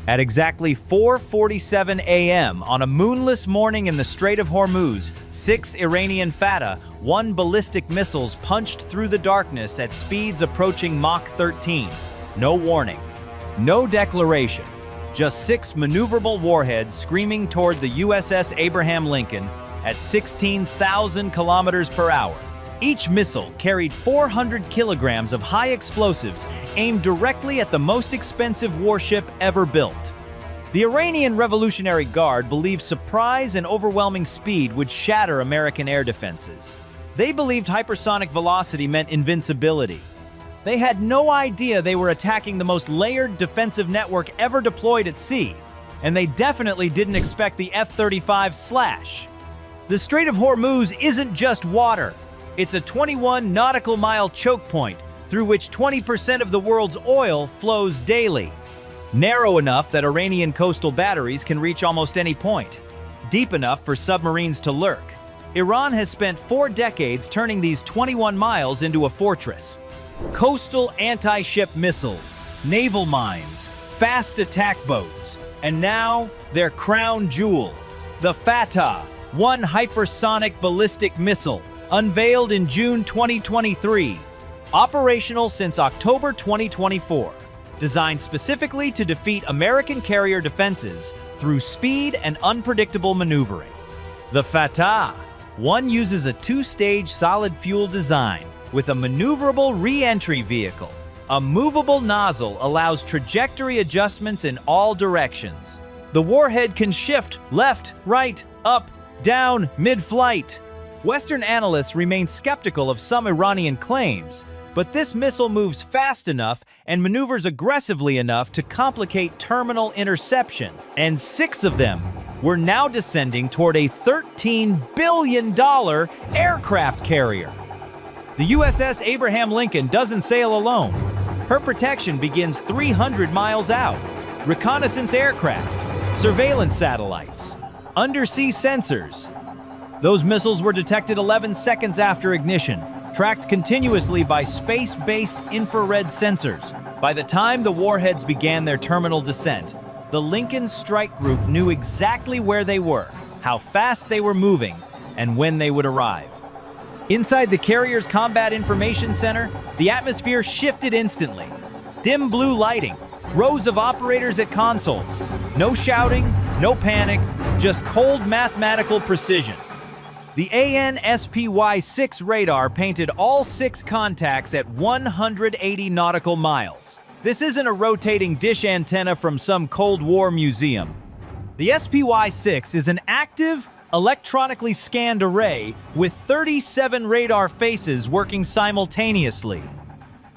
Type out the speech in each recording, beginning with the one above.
At exactly 4:47 a.m. on a moonless morning in the Strait of Hormuz, 6 Iranian Fattah-1 ballistic missiles punched through the darkness at speeds approaching Mach 13. No warning, no declaration, just 6 maneuverable warheads screaming toward the USS Abraham Lincoln at 16,000 kilometers per hour. Each missile carried 400 kilograms of high explosives aimed directly at the most expensive warship ever built. The Iranian Revolutionary Guard believed surprise and overwhelming speed would shatter American air defenses. They believed hypersonic velocity meant invincibility. They had no idea they were attacking the most layered defensive network ever deployed at sea, and they definitely didn't expect the F-35C. The Strait of Hormuz isn't just water. It's a 21 nautical mile choke point through which 20% of the world's oil flows daily. Narrow enough that Iranian coastal batteries can reach almost any point. Deep enough for submarines to lurk. Iran has spent 4 decades turning these 21 miles into a fortress. Coastal anti-ship missiles, naval mines, fast attack boats, and now their crown jewel, the Fattah-1 hypersonic ballistic missile, unveiled in June 2023, operational since October 2024, designed specifically to defeat American carrier defenses through speed and unpredictable maneuvering. The Fattah-1 uses a 2-stage solid-fuel design with a maneuverable re-entry vehicle. A movable nozzle allows trajectory adjustments in all directions. The warhead can shift left, right, up, down, mid-flight. Western analysts remain skeptical of some Iranian claims, but this missile moves fast enough and maneuvers aggressively enough to complicate terminal interception, and 6 of them were now descending toward a $13 billion aircraft carrier. The USS Abraham Lincoln doesn't sail alone. Her protection begins 300 miles out. Reconnaissance aircraft, surveillance satellites, undersea sensors. Those missiles were detected 11 seconds after ignition, tracked continuously by space-based infrared sensors. By the time the warheads began their terminal descent, the Lincoln strike group knew exactly where they were, how fast they were moving, and when they would arrive. Inside the carrier's Combat Information Center, the atmosphere shifted instantly. Dim blue lighting, rows of operators at consoles. No shouting, no panic, just cold mathematical precision. The ANSPY-6 radar painted all 6 contacts at 180 nautical miles. This isn't a rotating dish antenna from some Cold War museum. The SPY-6 is an active, electronically scanned array with 37 radar faces working simultaneously.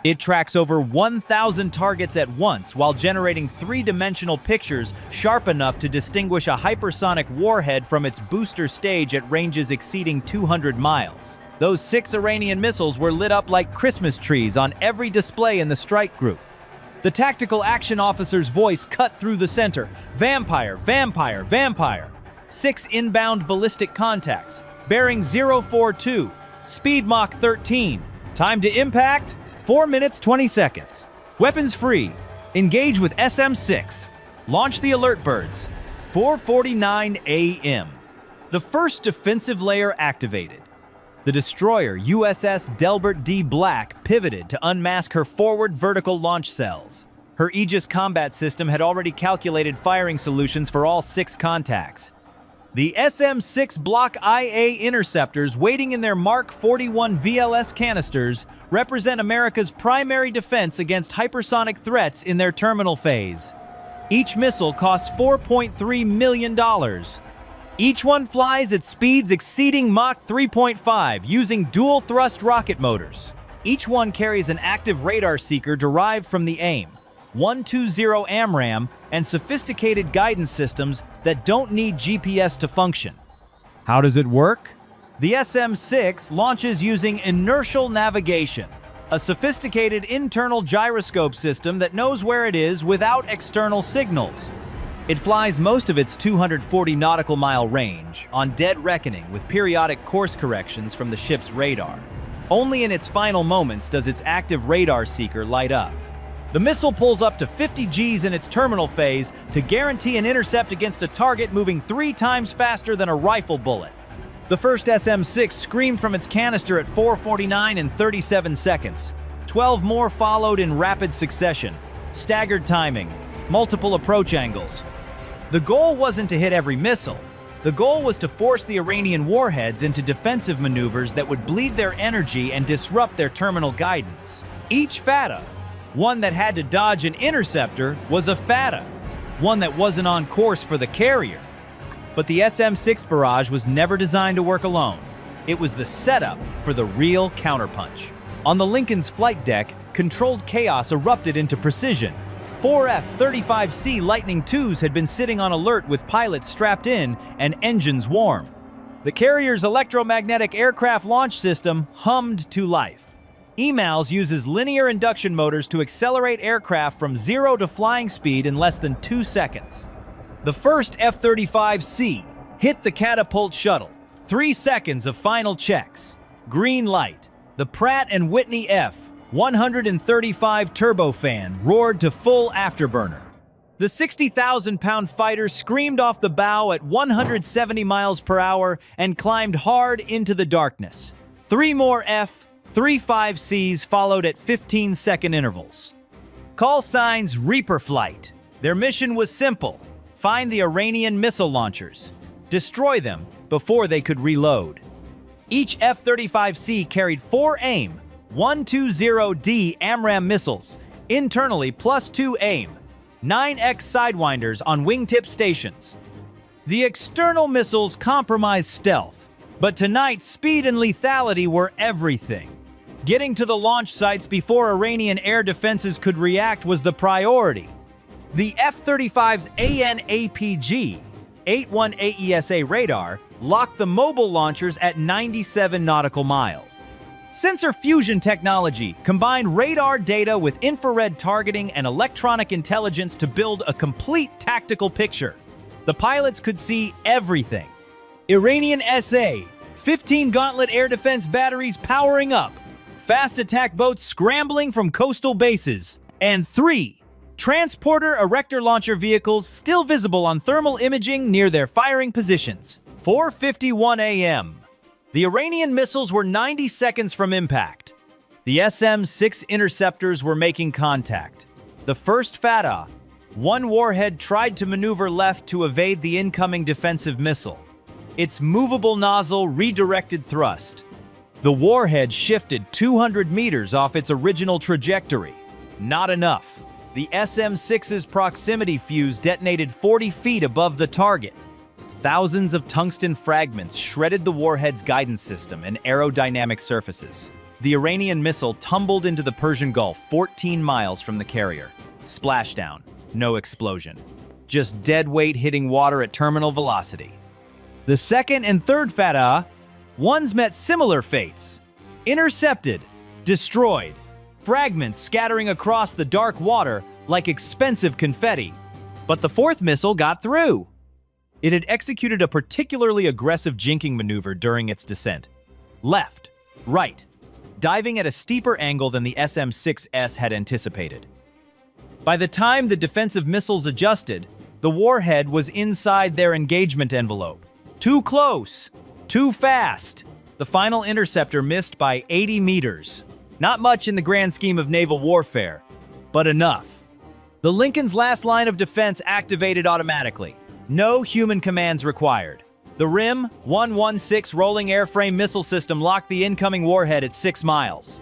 It tracks over 1,000 targets at once while generating 3-dimensional pictures sharp enough to distinguish a hypersonic warhead from its booster stage at ranges exceeding 200 miles. Those 6 Iranian missiles were lit up like Christmas trees on every display in the strike group. The tactical action officer's voice cut through the center. Vampire, vampire, vampire. 6 inbound ballistic contacts. Bearing 042. Speed Mach 13. Time to impact? 4 minutes 20 seconds. Weapons free. Engage with SM-6. Launch the alert birds. 4:49 a.m. The first defensive layer activated. The destroyer USS Delbert D. Black pivoted to unmask her forward vertical launch cells. Her Aegis combat system had already calculated firing solutions for all 6 contacts. The SM-6 Block IA interceptors waiting in their Mark 41 VLS canisters represent America's primary defense against hypersonic threats in their terminal phase. Each missile costs $4.3 million. Each one flies at speeds exceeding Mach 3.5 using dual-thrust rocket motors. Each one carries an active radar seeker derived from the AIM-120 AMRAAM and sophisticated guidance systems that don't need GPS to function. How does it work? The SM-6 launches using inertial navigation, a sophisticated internal gyroscope system that knows where it is without external signals. It flies most of its 240 nautical mile range on dead reckoning with periodic course corrections from the ship's radar. Only in its final moments does its active radar seeker light up. The missile pulls up to 50 Gs in its terminal phase to guarantee an intercept against a target moving 3 times faster than a rifle bullet. The first SM-6 screamed from its canister at 4:49 and 37 seconds. 12 more followed in rapid succession. Staggered timing, multiple approach angles. The goal wasn't to hit every missile. The goal was to force the Iranian warheads into defensive maneuvers that would bleed their energy and disrupt their terminal guidance. Each Fattah, one that had to dodge an interceptor, was a Fattah, one that wasn't on course for the carrier. But the SM-6 barrage was never designed to work alone. It was the setup for the real counterpunch. On the Lincoln's flight deck, controlled chaos erupted into precision. 4 F-35C Lightning IIs had been sitting on alert with pilots strapped in and engines warm. The carrier's electromagnetic aircraft launch system hummed to life. EMALS uses linear induction motors to accelerate aircraft from 0 to flying speed in less than 2 seconds. The first F-35C hit the catapult shuttle. 3 seconds of final checks. Green light. The Pratt & Whitney F-135 turbofan roared to full afterburner. The 60,000-pound fighter screamed off the bow at 170 miles per hour and climbed hard into the darkness. 3 more F-35Cs followed at 15-second intervals. Call signs Reaper Flight. Their mission was simple: find the Iranian missile launchers. Destroy them before they could reload. Each F-35C carried 4 AIM-120D AMRAAM missiles, internally plus 2 AIM-9X sidewinders on wingtip stations. The external missiles compromised stealth, but tonight speed and lethality were everything. Getting to the launch sites before Iranian air defenses could react was the priority. The F-35's AN/APG 818 ESA radar locked the mobile launchers at 97 nautical miles. Sensor fusion technology combined radar data with infrared targeting and electronic intelligence to build a complete tactical picture. The pilots could see everything. Iranian SA, 15 Gauntlet air defense batteries powering up, fast attack boats scrambling from coastal bases, and 3 Transporter Erector Launcher vehicles still visible on thermal imaging near their firing positions. 4:51 a.m. The Iranian missiles were 90 seconds from impact. The SM-6 interceptors were making contact. The first Fattah, one warhead, tried to maneuver left to evade the incoming defensive missile. Its movable nozzle redirected thrust. The warhead shifted 200 meters off its original trajectory. Not enough. The SM-6's proximity fuse detonated 40 feet above the target. Thousands of tungsten fragments shredded the warhead's guidance system and aerodynamic surfaces. The Iranian missile tumbled into the Persian Gulf 14 miles from the carrier. Splashdown, no explosion. Just dead weight hitting water at terminal velocity. The second and third Fattah, ones met similar fates. Intercepted, destroyed, fragments scattering across the dark water like expensive confetti. But the fourth missile got through. It had executed a particularly aggressive jinking maneuver during its descent. Left, right, diving at a steeper angle than the SM-6S had anticipated. By the time the defensive missiles adjusted, the warhead was inside their engagement envelope. Too close, too fast. The final interceptor missed by 80 meters. Not much in the grand scheme of naval warfare, but enough. The Lincoln's last line of defense activated automatically. No human commands required. The RIM-116 Rolling Airframe Missile system locked the incoming warhead at 6 miles.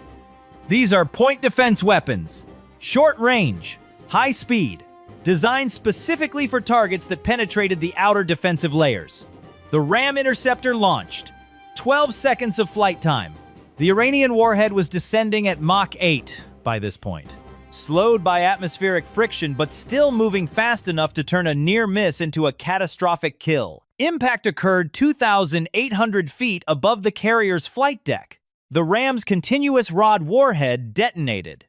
These are point defense weapons. Short range, high speed, designed specifically for targets that penetrated the outer defensive layers. The RAM interceptor launched. 12 seconds of flight time. The Iranian warhead was descending at Mach 8 by this point. Slowed by atmospheric friction, but still moving fast enough to turn a near miss into a catastrophic kill. Impact occurred 2,800 feet above the carrier's flight deck. The ram's continuous rod warhead detonated.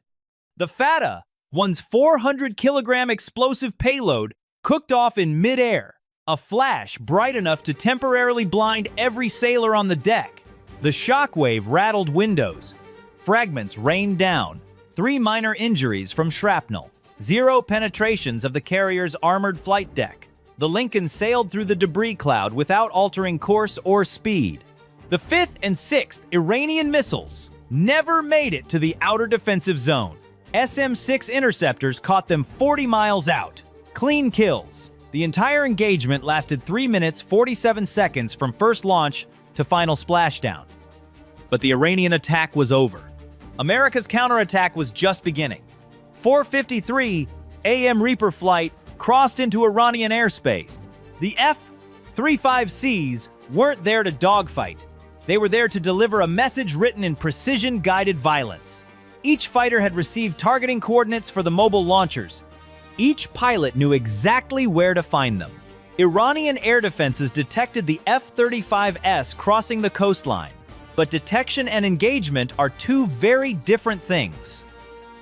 The Fattah, one's 400-kilogram explosive payload, cooked off in midair. A flash bright enough to temporarily blind every sailor on the deck. The shockwave rattled windows. Fragments rained down. 3 minor injuries from shrapnel, 0 penetrations of the carrier's armored flight deck. The Lincoln sailed through the debris cloud without altering course or speed. The 5th and 6th Iranian missiles never made it to the outer defensive zone. SM-6 interceptors caught them 40 miles out. Clean kills. The entire engagement lasted 3 minutes 47 seconds from first launch to final splashdown. But the Iranian attack was over. America's counterattack was just beginning. 453 AM Reaper flight crossed into Iranian airspace. The F-35Cs weren't there to dogfight. They were there to deliver a message written in precision-guided violence. Each fighter had received targeting coordinates for the mobile launchers. Each pilot knew exactly where to find them. Iranian air defenses detected the F-35S crossing the coastline, but detection and engagement are two very different things.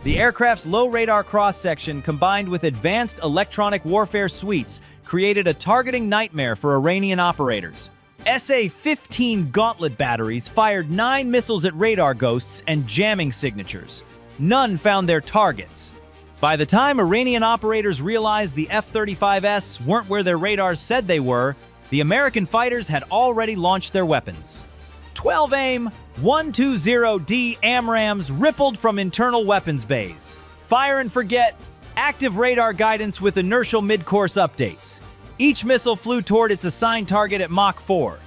The aircraft's low radar cross-section combined with advanced electronic warfare suites created a targeting nightmare for Iranian operators. SA-15 Gauntlet batteries fired 9 missiles at radar ghosts and jamming signatures. None found their targets. By the time Iranian operators realized the F-35S weren't where their radars said they were, the American fighters had already launched their weapons. 12 AIM-120D AMRAAMs rippled from internal weapons bays. Fire and forget, active radar guidance with inertial mid-course updates. Each missile flew toward its assigned target at Mach 4.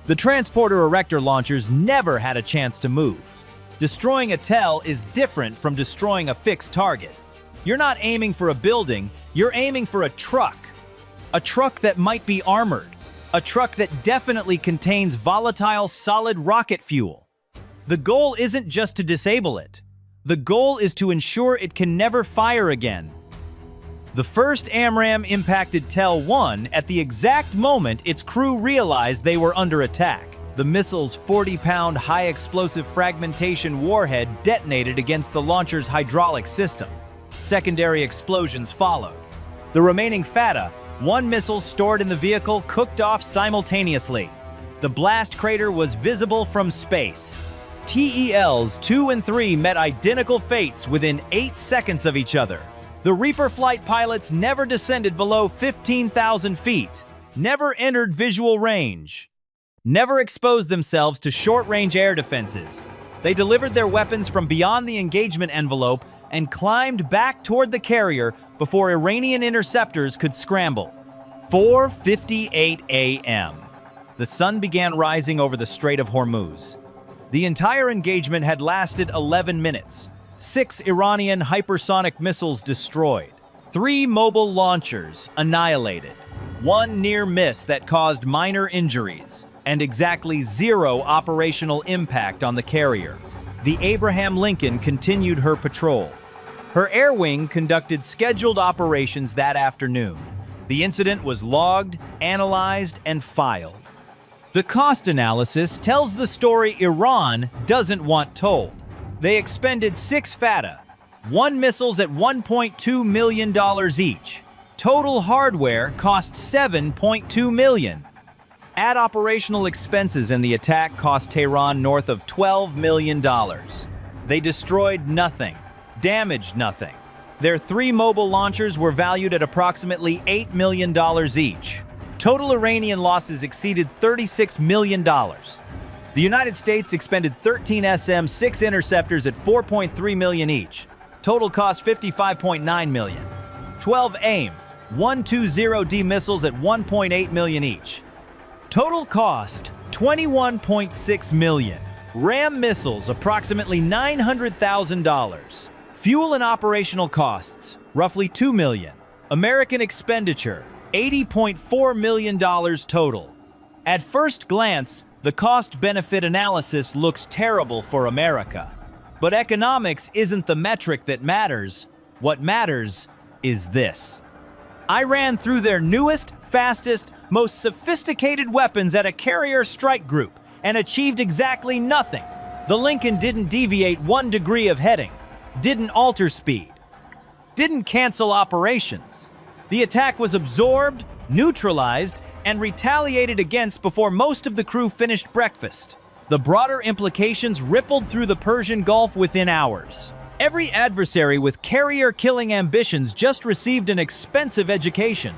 The Transporter Erector Launchers never had a chance to move. Destroying a TEL is different from destroying a fixed target. You're not aiming for a building, you're aiming for a truck. A truck that might be armored. A truck that definitely contains volatile solid rocket fuel. The goal isn't just to disable it. The goal is to ensure it can never fire again. The first AMRAAM impacted TEL-1 at the exact moment its crew realized they were under attack. The missile's 40-pound high-explosive fragmentation warhead detonated against the launcher's hydraulic system. Secondary explosions followed. The remaining Fattah-1 missiles stored in the vehicle cooked off simultaneously. The blast crater was visible from space. TELs 2 and 3 met identical fates within 8 seconds of each other. The Reaper flight pilots never descended below 15,000 feet, never entered visual range, never exposed themselves to short-range air defenses. They delivered their weapons from beyond the engagement envelope and climbed back toward the carrier before Iranian interceptors could scramble. 4:58 a.m. The sun began rising over the Strait of Hormuz. The entire engagement had lasted 11 minutes. 6 Iranian hypersonic missiles destroyed, 3 mobile launchers annihilated, 1 near miss that caused minor injuries, and exactly 0 operational impact on the carrier. The Abraham Lincoln continued her patrol. Her air wing conducted scheduled operations that afternoon. The incident was logged, analyzed, and filed. The cost analysis tells the story Iran doesn't want told. They expended 6 Fattah-1 missiles at $1.2 million each. Total hardware cost $7.2 million. Add operational expenses and the attack cost Tehran north of $12 million. They destroyed nothing, damaged nothing. Their 3 mobile launchers were valued at approximately $8 million each. Total Iranian losses exceeded $36 million. The United States expended 13 SM-6 interceptors at $4.3 million each. Total cost $55.9 million. 12 AIM-120D missiles at $1.8 million each. Total cost $21.6 million. RAM missiles approximately $900,000. Fuel and operational costs roughly $2 million. American expenditure $80.4 million total. At first glance, the cost-benefit analysis looks terrible for America. But economics isn't the metric that matters. What matters is this. I ran through their newest, fastest, most sophisticated weapons at a carrier strike group and achieved exactly nothing. The Lincoln didn't deviate 1 degree of heading, didn't alter speed, didn't cancel operations. The attack was absorbed, neutralized, and retaliated against before most of the crew finished breakfast. The broader implications rippled through the Persian Gulf within hours. Every adversary with carrier-killing ambitions just received an expensive education.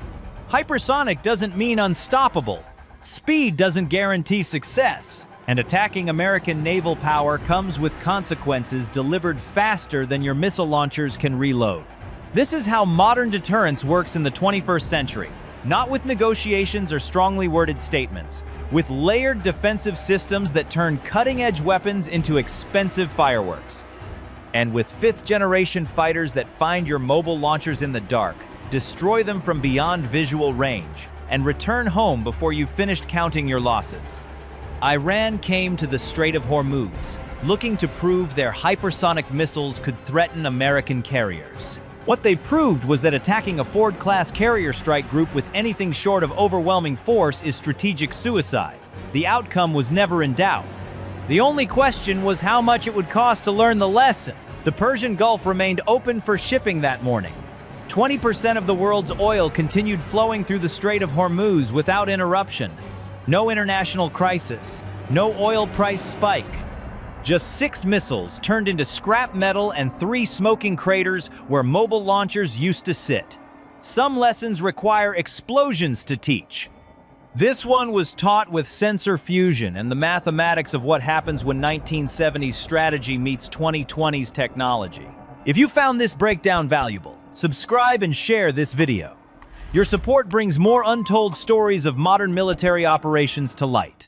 Hypersonic doesn't mean unstoppable. Speed doesn't guarantee success. And attacking American naval power comes with consequences delivered faster than your missile launchers can reload. This is how modern deterrence works in the 21st century. Not with negotiations or strongly worded statements, with layered defensive systems that turn cutting-edge weapons into expensive fireworks. And with fifth-generation fighters that find your mobile launchers in the dark, destroy them from beyond visual range, and return home before you've finished counting your losses. Iran came to the Strait of Hormuz, looking to prove their hypersonic missiles could threaten American carriers. What they proved was that attacking a Ford-class carrier strike group with anything short of overwhelming force is strategic suicide. The outcome was never in doubt. The only question was how much it would cost to learn the lesson. The Persian Gulf remained open for shipping that morning. 20% of the world's oil continued flowing through the Strait of Hormuz without interruption. No international crisis, no oil price spike. Just 6 missiles turned into scrap metal and 3 smoking craters where mobile launchers used to sit. Some lessons require explosions to teach. This one was taught with sensor fusion and the mathematics of what happens when 1970s strategy meets 2020s technology. If you found this breakdown valuable, subscribe and share this video. Your support brings more untold stories of modern military operations to light.